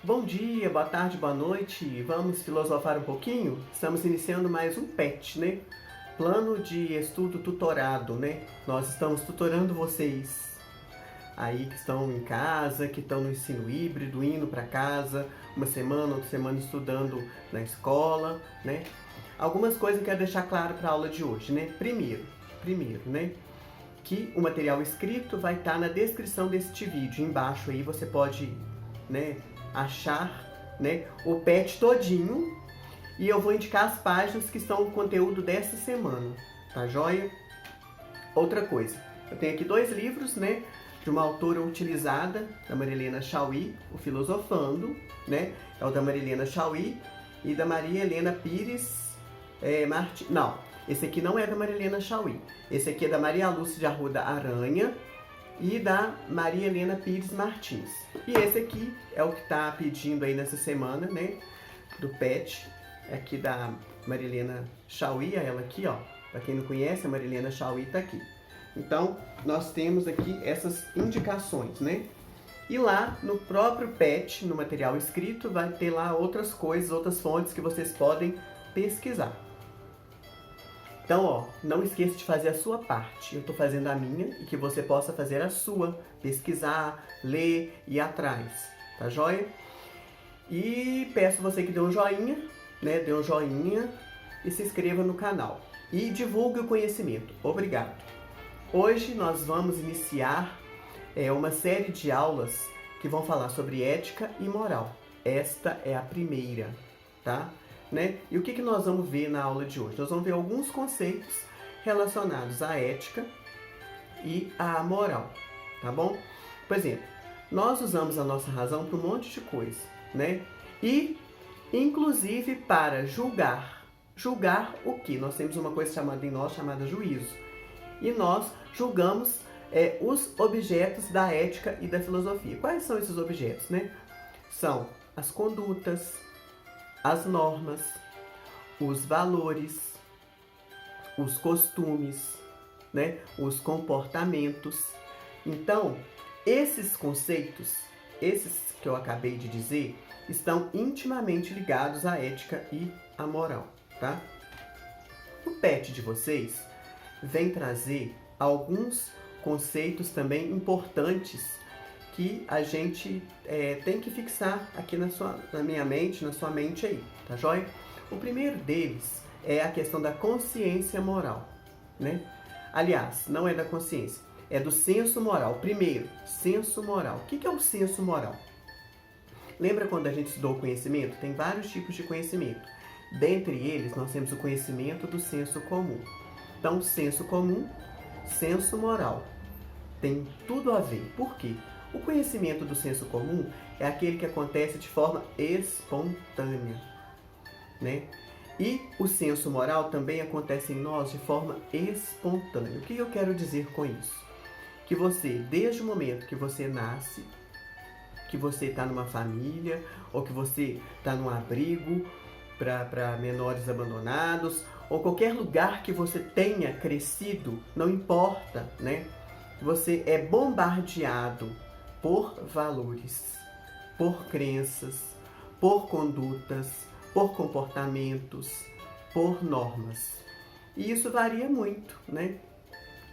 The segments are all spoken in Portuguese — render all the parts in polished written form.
Bom dia, boa tarde, boa noite. Vamos filosofar um pouquinho? Estamos iniciando mais um PET, né? Plano de estudo tutorado, né? Nós estamos tutorando vocês aí que estão em casa, que estão no ensino híbrido, indo para casa, uma semana, outra semana estudando na escola, né? Algumas coisas que eu quero deixar claro para a aula de hoje, né? Primeiro, né? Que o material escrito vai estar na descrição deste vídeo. Embaixo aí você pode, né, achar, né, o PET todinho e eu vou indicar as páginas que estão no conteúdo dessa semana, tá joia? Outra coisa, eu tenho aqui dois livros, né, de uma autora utilizada, da Marilena Chaui, o Filosofando, né, é o da Marilena Chaui e da Maria Helena Pires Martins. Não, esse aqui não é da Marilena Chaui, esse aqui é da Maria Lúcia de Arruda Aranha e da Maria Helena Pires Martins. E esse aqui é o que está pedindo aí nessa semana, né, do PET, aqui da Marilena Chaui, ela aqui, ó, para quem não conhece, a Marilena Chaui tá aqui. Então, nós temos aqui essas indicações, né? E lá no próprio PET, no material escrito, vai ter lá outras coisas, outras fontes que vocês podem pesquisar. Então, ó, não esqueça de fazer a sua parte. Eu estou fazendo a minha e que você possa fazer a sua. Pesquisar, ler e ir atrás. Tá joia? E peço você que dê um joinha, né? Dê um joinha e se inscreva no canal. E divulgue o conhecimento. Obrigado. Hoje nós vamos iniciar uma série de aulas que vão falar sobre ética e moral. Esta é a primeira, tá? Né? E o que nós vamos ver na aula de hoje? Nós vamos ver alguns conceitos relacionados à ética e à moral, tá bom? Por exemplo, nós usamos a nossa razão para um monte de coisa, né? E, inclusive, para julgar. Julgar o quê? Nós temos uma coisa chamada em nós, chamada juízo. E nós julgamos os objetos da ética e da filosofia. Quais são esses objetos, né? São as condutas, as normas, os valores, os costumes, né? Os comportamentos. Então, esses conceitos, esses que eu acabei de dizer, estão intimamente ligados à ética e à moral, tá? O PET de vocês vem trazer alguns conceitos também importantes que a gente tem que fixar aqui na minha mente, na sua mente aí, tá joia? O primeiro deles é a questão da consciência moral, né? Aliás, não é da consciência, é do senso moral. Primeiro, senso moral. O que é o senso moral? Lembra quando a gente estudou o conhecimento? Tem vários tipos de conhecimento. Dentre eles, nós temos o conhecimento do senso comum. Então, senso comum, senso moral. Tem tudo a ver. Por quê? O conhecimento do senso comum é aquele que acontece de forma espontânea, né? E o senso moral também acontece em nós de forma espontânea. O que eu quero dizer com isso? Que você, desde o momento que você nasce, que você está numa família, ou que você está num abrigo para menores abandonados, ou qualquer lugar que você tenha crescido, não importa, né? Você é bombardeado por valores, por crenças, por condutas, por comportamentos, por normas. E isso varia muito, né?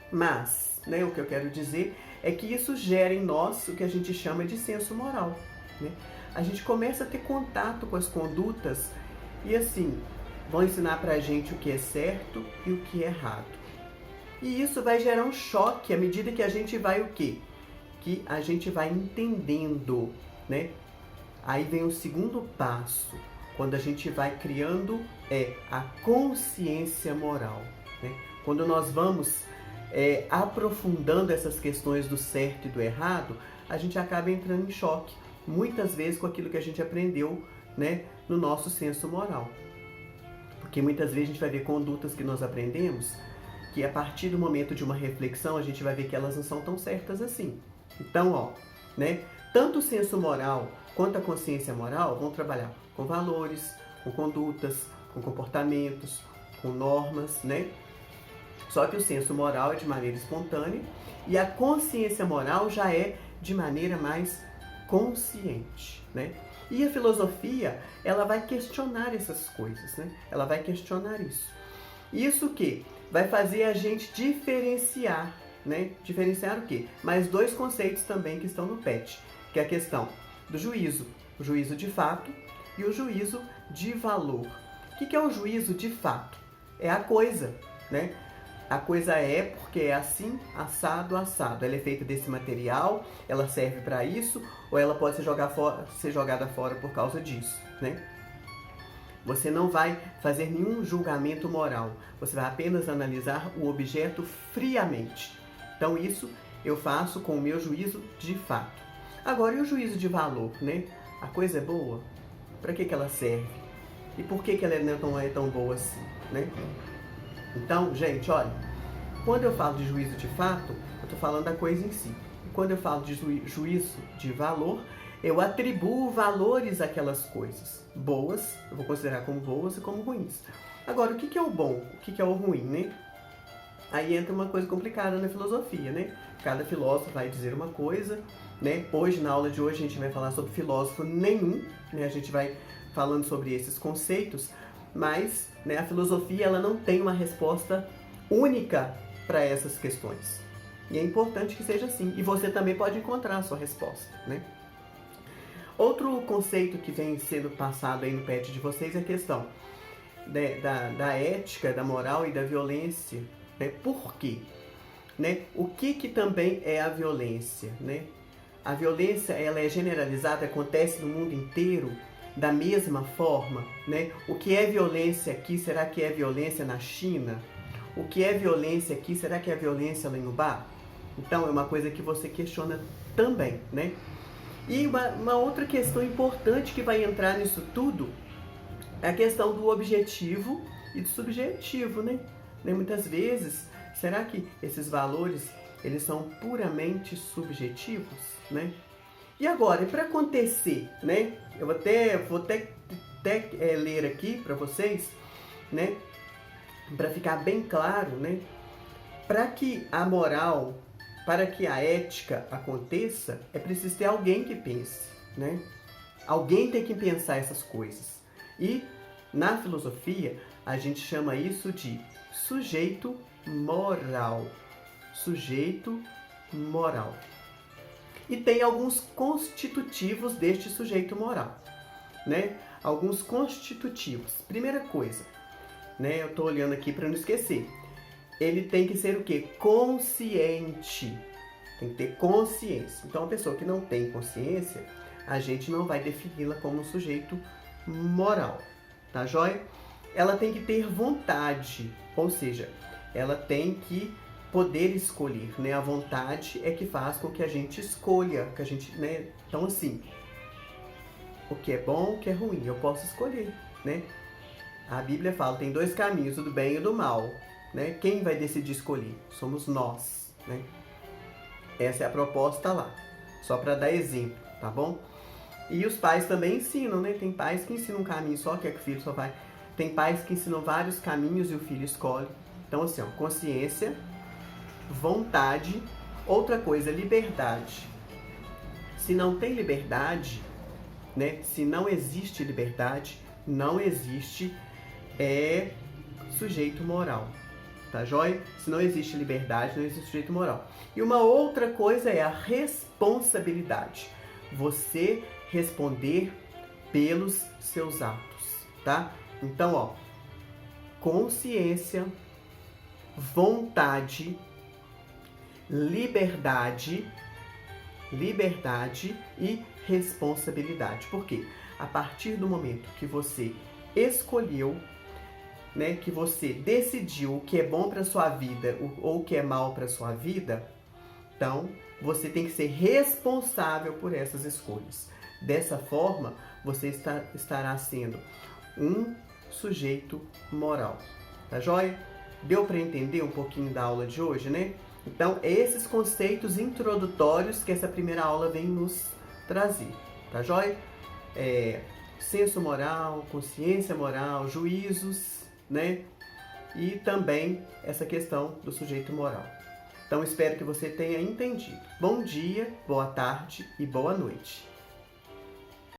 Mas, né, o que eu quero dizer é que isso gera em nós o que a gente chama de senso moral, né? A gente começa a ter contato com as condutas e assim, vão ensinar pra gente o que é certo e o que é errado. E isso vai gerar um choque à medida que a gente vai o quê? Que a gente vai entendendo, né? Aí vem o segundo passo, quando a gente vai criando a consciência moral, né? Quando nós vamos aprofundando essas questões do certo e do errado, a gente acaba entrando em choque, muitas vezes com aquilo que a gente aprendeu, né, no nosso senso moral. Porque muitas vezes a gente vai ver condutas que nós aprendemos que a partir do momento de uma reflexão a gente vai ver que elas não são tão certas assim. Então, ó, né, tanto o senso moral quanto a consciência moral vão trabalhar com valores, com condutas, com comportamentos, com normas, né? Só que o senso moral é de maneira espontânea e a consciência moral já é de maneira mais consciente, né? E a filosofia, ela vai questionar essas coisas, né? Ela vai questionar isso. Isso que vai fazer a gente diferenciar, né? Diferenciar o quê? Mais dois conceitos também que estão no PET, que é a questão do juízo, o juízo de fato e o juízo de valor. O que é o juízo de fato? É a coisa, né? A coisa é porque é assim, assado, assado. Ela é feita desse material, ela serve para isso, ou ela pode ser jogada fora por causa disso, né? Você não vai fazer nenhum julgamento moral, você vai apenas analisar o objeto friamente. Então isso eu faço com o meu juízo de fato. Agora, e o juízo de valor, né? A coisa é boa? Para que ela serve? E por que ela não é tão boa assim, né? Então, gente, olha, quando eu falo de juízo de fato, eu estou falando da coisa em si. E quando eu falo de juízo de valor, eu atribuo valores àquelas coisas. Boas, eu vou considerar como boas e como ruins. Agora, o que é o bom? O que é o ruim, né? Aí entra uma coisa complicada na filosofia, né? Cada filósofo vai dizer uma coisa, né? Hoje, na aula de hoje, a gente vai falar sobre filósofo nenhum, né? A gente vai falando sobre esses conceitos, mas, né, a filosofia ela não tem uma resposta única para essas questões. E é importante que seja assim. E você também pode encontrar a sua resposta, né? Outro conceito que vem sendo passado aí no PET de vocês é a questão da ética, da moral e da violência, né? Por quê? Né? O que também é a violência, né? A violência ela é generalizada, acontece no mundo inteiro da mesma forma, né? O que é violência aqui, será que é violência na China? O que é violência aqui, será que é violência lá em Ubá? Então é uma coisa que você questiona também, né? E uma outra questão importante que vai entrar nisso tudo é a questão do objetivo e do subjetivo, né? Muitas vezes, será que esses valores eles são puramente subjetivos, né? E agora, para acontecer, né? Eu vou até ler aqui para vocês, né? Para ficar bem claro, né? Para que a moral, para que a ética aconteça, é preciso ter alguém que pense, né? Alguém tem que pensar essas coisas. E na filosofia, a gente chama isso de sujeito moral. Sujeito moral. E tem alguns constitutivos deste sujeito moral, né? Alguns constitutivos. Primeira coisa, né? Eu estou olhando aqui para não esquecer. Ele tem que ser o quê? Consciente. Tem que ter consciência. Então, a pessoa que não tem consciência, a gente não vai defini-la como um sujeito moral. Tá joia? Ela tem que ter vontade, ou seja, ela tem que poder escolher, né? A vontade é que faz com que a gente escolha, que a gente, né? Então, assim, o que é bom, o que é ruim, eu posso escolher, né? A Bíblia fala, tem dois caminhos, o do bem e o do mal, né? Quem vai decidir escolher? Somos nós, né? Essa é a proposta lá, só para dar exemplo, tá bom? E os pais também ensinam, né? Tem pais que ensinam um caminho só, quer que o filho só vai. Tem pais que ensinam vários caminhos e o filho escolhe. Então, assim, ó, consciência, vontade, outra coisa, liberdade. Se não tem liberdade, né? Se não existe liberdade, não existe sujeito moral. Tá joia? Se não existe liberdade, não existe sujeito moral. E uma outra coisa é a responsabilidade. Você responder pelos seus atos, tá? Então, ó, consciência, vontade, liberdade e responsabilidade. Por quê? A partir do momento que você escolheu, né, que você decidiu o que é bom para sua vida ou o que é mal para sua vida, então você tem que ser responsável por essas escolhas. Dessa forma, você estará sendo um sujeito moral. Tá joia? Deu para entender um pouquinho da aula de hoje, né? Então, esses conceitos introdutórios que essa primeira aula vem nos trazer. Tá joia? Senso moral, consciência moral, juízos, né? E também essa questão do sujeito moral. Então, espero que você tenha entendido. Bom dia, boa tarde e boa noite.